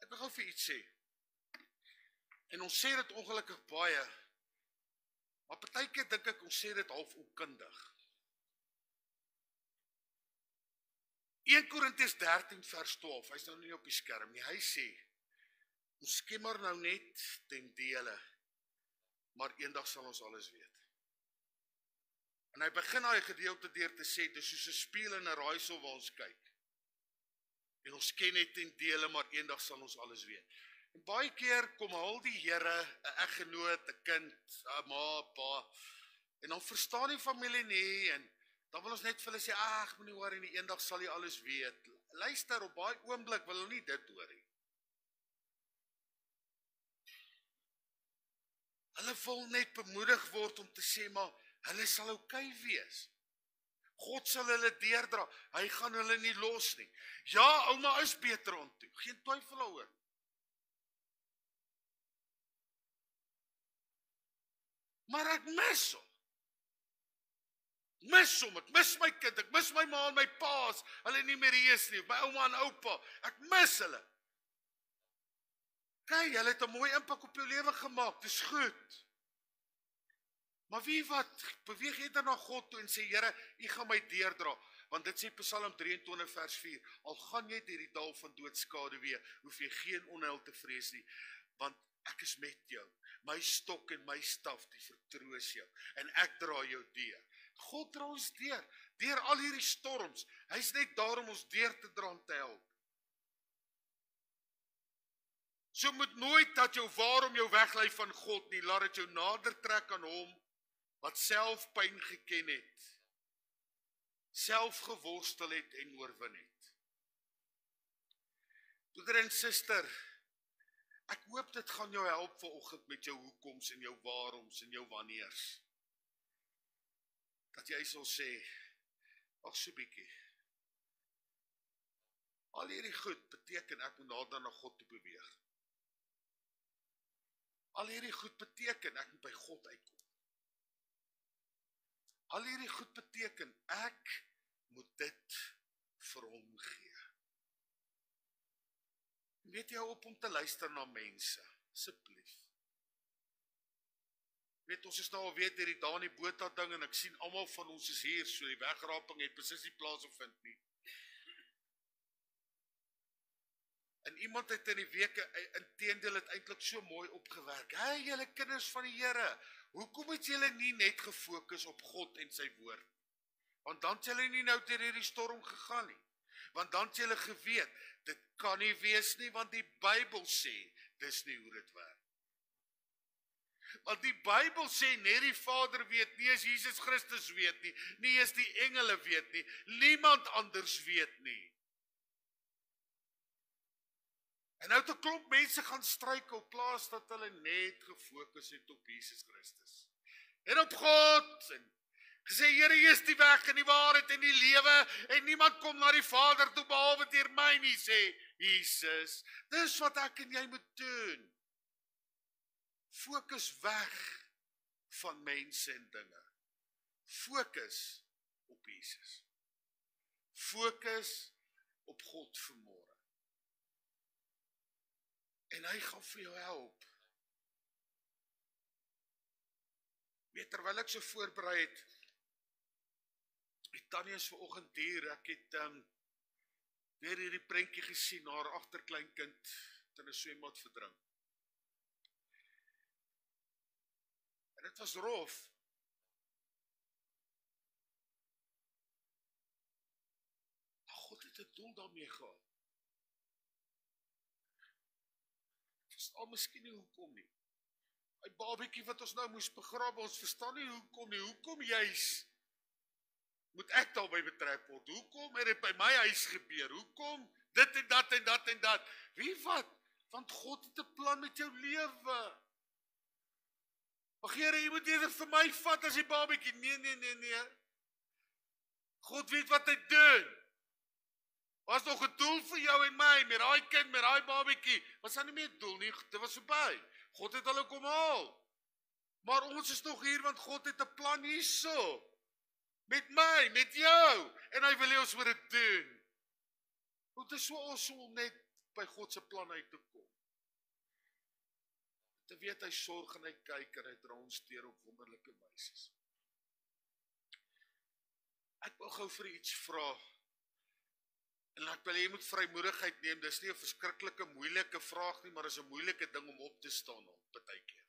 Ek wil gou vir iets sê. En ons sê dit ongelukkig baie, maar partykeer dink ek ons sê dit half onkundig. 1 Korintiërs 13 vers 12, hy's nou nie op die skerm nie, hy sê, ons skemer nou net ten dele, maar eendag sal ons alles weet. En hy begin daai gedeelte deur te sê, dis soos 'n spieël en 'n raaisel waar ons kyk. En ons ken net ten dele, maar eendag sal ons alles weet. En baie keer kom haal die Here 'n eggenoot, 'n kind, 'n ma, 'n pa, en dan verstaan die familie nie, en dan wil ons net vir hulle sê, ag, moenie worry nie, eendag sal jy alles weet. Luister, op baie oomblik wil hulle nie dit hoor nie. Hulle wil net bemoedig word om te sê, maar hulle sal okay wees. God sal hulle deurdra, hy gaan hulle nie los nie. Ja, ouma is beter ontoe, geen twyfel daaroor. Maar ek mis hom. Ek mis my kind, ek mis my ma en my pa's, hulle nie meer hier is nie, my ouma en oupa, ek mis hulle. Kyk, hulle het 'n mooi impak op jou lewe gemaak, dis goed. Maar wie wat, beweeg eerder na God toe en sê, Here, U gaan my deurdra. Want dit sê Psalm 23 vers 4, al gaan jy deur die dal van doodskadewee, hoef jy geen onheil te vrees nie, want ek is met jou. My stok en my staf, die vertroos jou, en ek dra jou deur. God dra ons deur al hierdie storms. Hy's net daar om ons deur te dra en te help. So moet nooit dat jou waarom jou weglei van God nie, laat dit jou nader trek aan hom, wat self pyn geken het, self geworstel het en oorwin het. Broeder en suster, ek hoop dit gaan jou help vanoggend met jou hoekoms en jou waaroms en jou wanneers. Dat jy sal sê, ag so bietjie. Al hierdie goed beteken ek moet nader na God toe beweeg. Al hierdie goed beteken ek moet by God uitkom. Al hierdie goed beteken ek moet dit vir hom gee. Weet jy op om te luister na mense, asseblief. Weet ons is nou al weet hierdie daar in die boot ding en ek sien almal van ons is hier, so die wegraping het presies nie plaasgevind nie. En iemand het in die weke, inteendeel het eintlik so mooi opgewerk. Hey, julle kinders van die Here, hoekom het julle nie net gefokus op God en sy woord? Want dan het julle nie nou deur hierdie storm gegaan nie. Want dan het julle geweet, dit kan nie wees nie, want die Bybel sê, dis nie hoe dit werk. Want die Bybel sê, net die Vader weet nie, as Jesus Christus weet nie, nie as die engele weet nie, niemand anders weet nie. En nou het 'n klomp mense gaan struikel, plaas dat hulle net gefokus het op Jesus Christus. En op God, en gesê, Here, U is die weg en die waarheid en die lewe, en niemand kom na die Vader toe behalwe deur my nie, sê Jesus. Dis wat ek en jy moet doen. Fokus weg van mense en dinge. Fokus op Jesus. Fokus op God vanmôre. En hy gaan vir jou help. Weet, terwyl ek so voorberei het, Tanya is vanoggend hier, ek het weer hierdie prentjie gesien, haar agterkleinkind in 'n swembad verdrink. En dit was rof. God het 'n doel daarmee gehad. Verstaan miskien nie hoekom nie. My babietjie wat ons nou moes begrawe, ons verstaan nie hoekom nie. Hoekom juis moet ek daarby betrek word? Hoekom het dit by my huis gebeur? Hoekom dit en dat en dat en dat? Wie wat? Want God het 'n plan met jou lewe. Ag Here, jy moet eerder vir my vat as die babietjie. Nee. God weet wat hy doen. Was nog 'n doel vir jou en my, met daai kind, met daai babietjie. Was dan nie meer 'n doel nie, dit was verby. God het hulle kom haal. Maar ons is nog hier, want God het 'n plan hierso. Met my, met jou. En hy wil hê ons moet dit doen. Want dit is so awesome om net by God se plan uit te kom. Te weet hy sorg en hy kyk en hy dra ons deur op wonderlike wyse. Ek wil gou vir iets vra. En ek wil hê jy moet vrymoedigheid neem. Dis nie 'n verskriklike moeilike vraag nie, maar is 'n moeilike ding om op te staan op partykeer.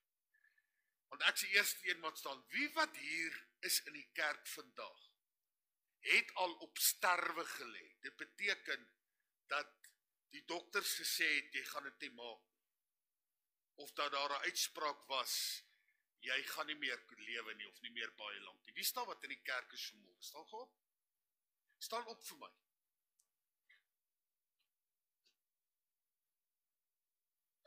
Want ek sê eerst een wat staan, wie wat hier is in die kerk vandag, het al op sterwe gelê. Dit beteken dat die dokters gesê het, jy gaan dit nie maak. Of dat daar 'n uitspraak was, jy gaan nie meer lewe nie, of nie meer baie lank nie. Wie staan wat in die kerk is vanmôre? Staan op? Staan op vir my.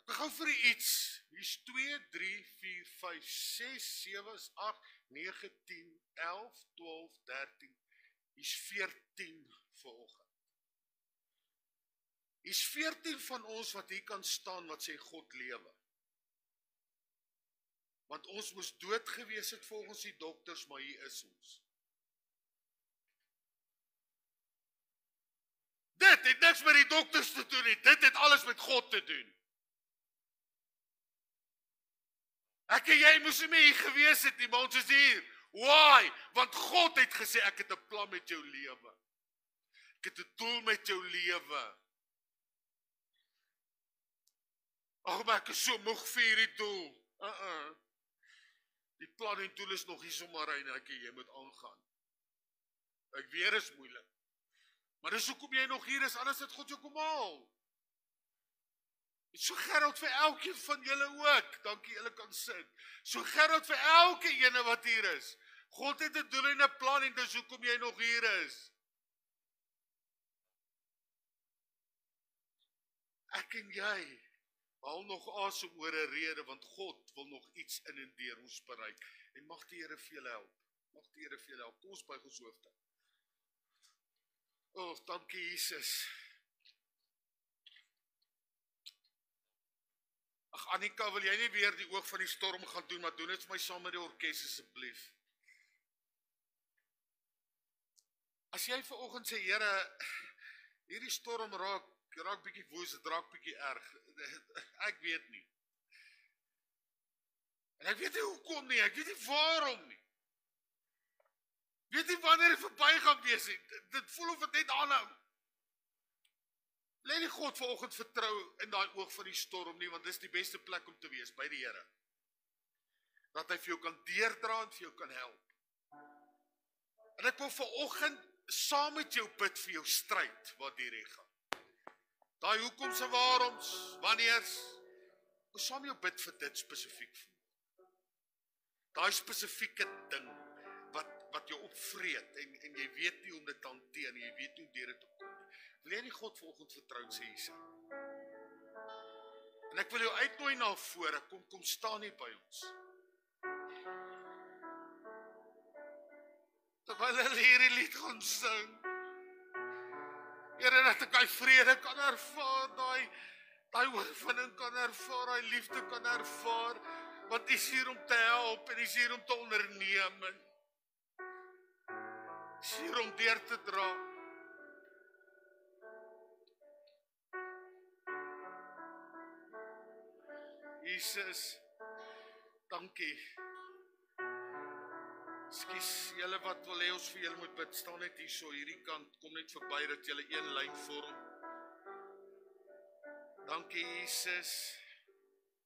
Ek gou vir iets. Hier's 2, 3, 4, 5, 6, 7, 8, 9, 10, 11, 12, 13. Hier's 14 vanoggend. Hier's 14 van ons wat hier kan staan wat sê God lewe. Want ons moes dood gewees het volgens die dokters, maar hier is ons. Dit het niks met die dokters te doen nie. Dit het alles met God te doen. Ek en jy moes nie hier gewees het nie, maar ons is hier. Why? Want God het gesê, ek het 'n plan met jou lewe. Ek het 'n doel met jou lewe. Ag, maar ek is so moeg vir hierdie doel. Die plan en doel is nog hier sommer en ek en jy moet aangaan. Ek weet is moeilik. Maar dis hoekom jy nog hier is, anders het God jou kom haal. So Gerald vir elkeen van julle ook, dankie julle kan sit. So Gerald vir elke ene wat hier is. God het 'n doel en 'n plan en dis hoekom jy nog hier is. Ek en jy haal nog asem oor 'n rede, want God wil nog iets in en deur ons bereik. En mag die Here vir julle help. Mag die Here vir julle help. Kom ons buig ons hoofde. Dankie Jesus. Ag Annika, wil jy nie weer die oog van die storm gaan doen, maar doen dit vir my saam met die orkes asseblief. As jy vanoggend sê, Here, hierdie storm raak bietjie woes, dit raak bietjie erg. Ek weet nie. En ek weet nie hoekom nie, ek weet nie waarom nie. Weet nie wanneer dit verby gaan wees nie. Dit voel of dit net aanhou. Lê nie God vanoggend vertrou in daai oog van die storm nie, want dis die beste plek om te wees by die Here. Dat hy vir jou kan deurdra en vir jou kan help. En ek wil vanoggend saam met jou bid vir jou stryd wat hierdie gaan. Daai hoekoms en waaroms, wanneers, ek wil saam jou bid vir dit spesifiek. Daai spesifieke ding wat jou opvreet en jy weet nie hoe om dit te hanteer en jy weet nie hoe deur dit te kom. Wil jy nie God vanoggend vertrou sê Jesus? En ek wil jou uitnooi na vore, kom staan hier by ons. Terwyl hulle hierdie lied gaan sing. Here, dat ek daai vrede kan ervaar, daai oorwinning kan ervaar, daai liefde kan ervaar, want U is hier om te help en U is hier om te onderneem. U is hier om deur te dra. Jesus, dankie. Ekskuus, julle wat wil hê ons vir julle moet bid, staan net hier so, hierdie kant, kom net verby dat julle een lyn vorm. Dankie Jesus.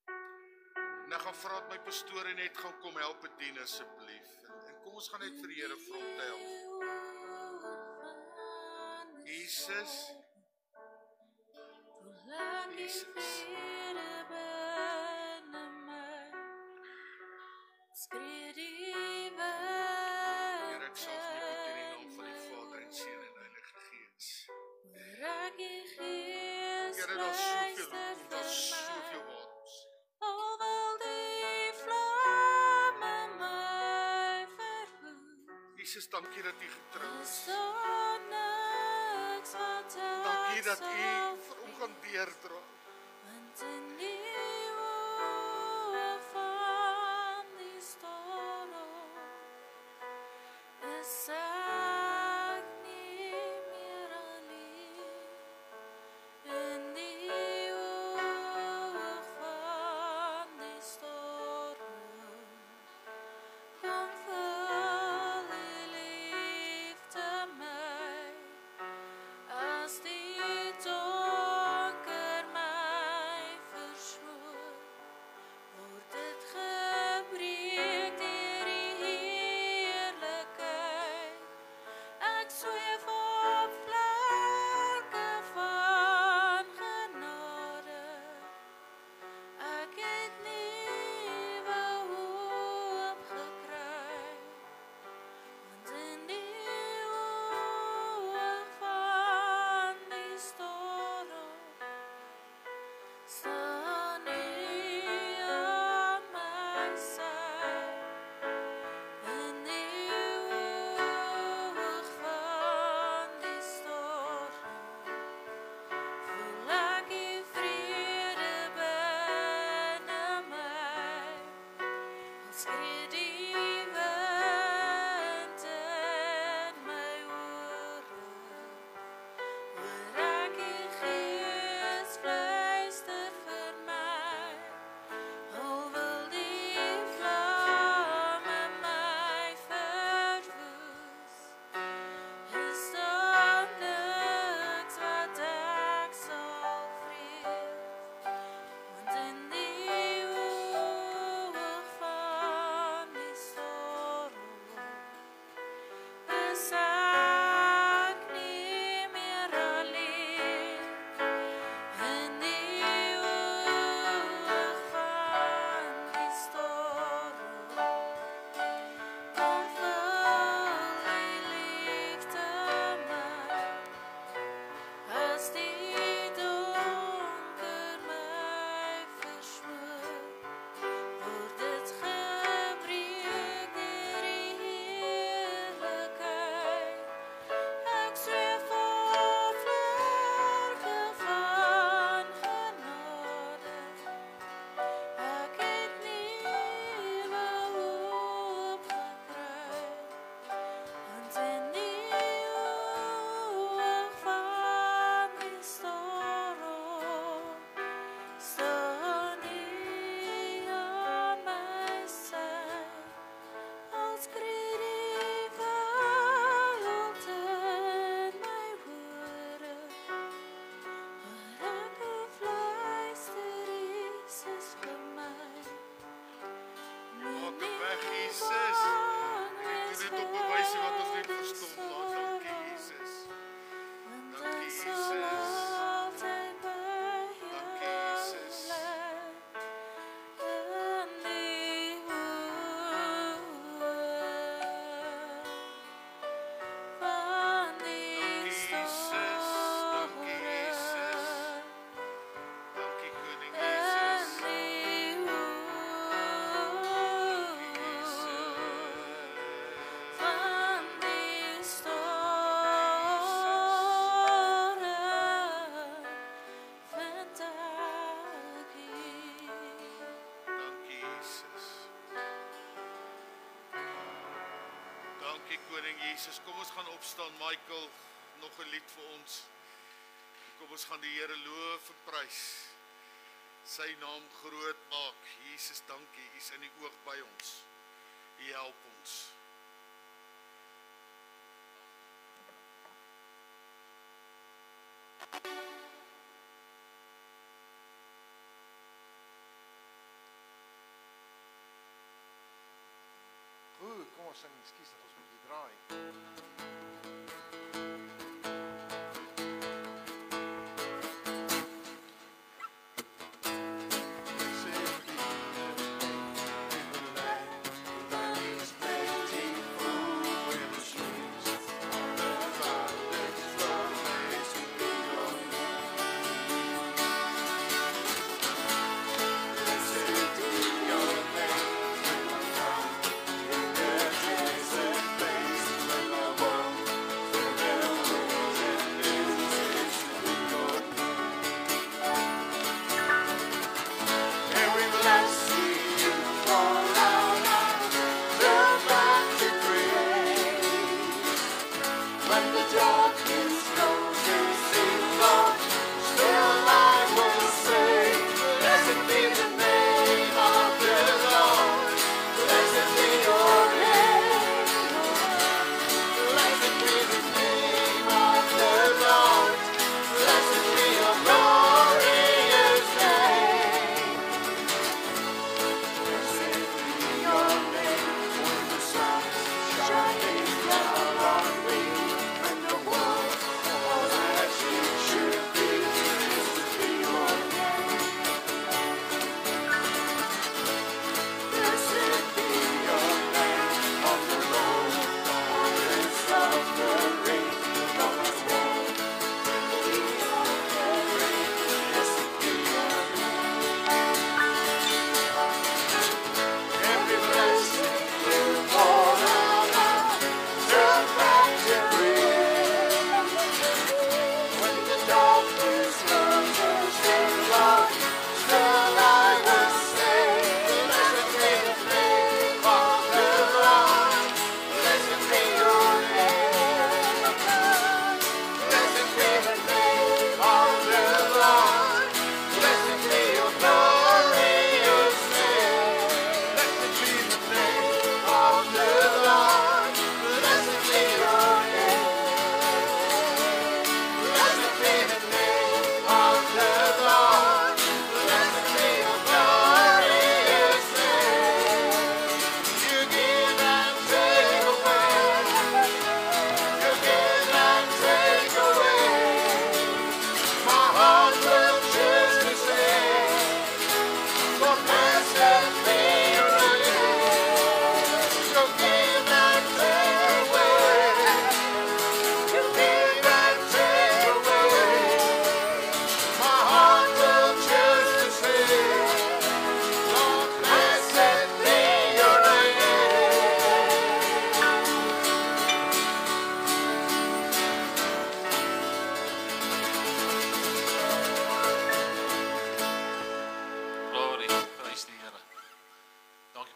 En ek gaan vra dat my pastore net gaan kom help bedien asseblief. En kom ons gaan net vir die Here vra om te help. Jesus. Jesus. Jesus, dankie dat U getrou is. Dankie dat U vir hom gaan deurdra. Jesus. Kom ons gaan opstaan, Michael, nog 'n lied vir ons. Kom ons gaan die Here loof en prys. Sy naam groot maak. Jesus, dankie. U is in die oog by ons. U help ons. Goed, kom ons sing, ekskuus dat ons moet draai.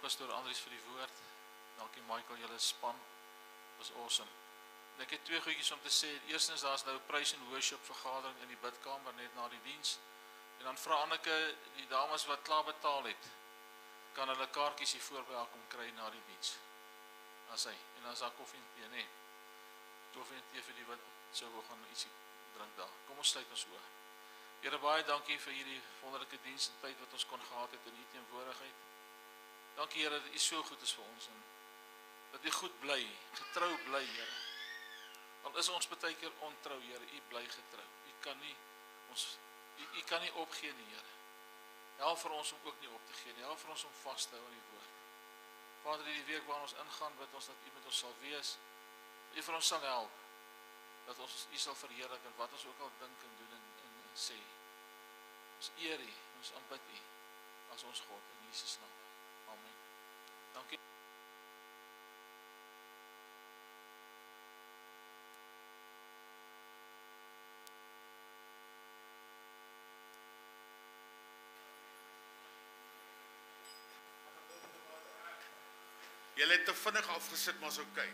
Pastoor Andries vir die woord. Dankie Michael, julle span. Was awesome. En ek het twee goedjies om te sê. Eerstens, daar's nou praise and worship vergadering in die bidkamer net na die diens. En dan vra Anneke, die dames wat klaar betaal het, kan hulle kaartjies hier voor by haar kom kry na die diens. As hy. En dan is daar koffie en tee, nee. Koffie en tee vir die wat sou wil gaan ietsie drink daar. Kom ons sluit ons oë. Here, baie dankie vir hierdie wonderlike diens en tyd wat ons kon gehad het in u teenwoordigheid. Dankie Here dat u so goed is vir ons en dat u goed bly, getrou bly, Here. Al is ons baie keer ontrou, Here, u bly getrou. U kan nie opgee nie, Here. Help vir ons om ook nie op te gee nie. Help vir ons om vas te hou aan die woord. Vader, die week waar ons ingaan, bid ons dat u met ons sal wees. U vir ons sal help. Dat ons u sal verheerlik in wat ons ook al dink en doen en sê. Ons eer u, ons aanbid u as ons God in Jesus naam. Amen. Dankie. Julle het te vinnig afgesit, maar is oké.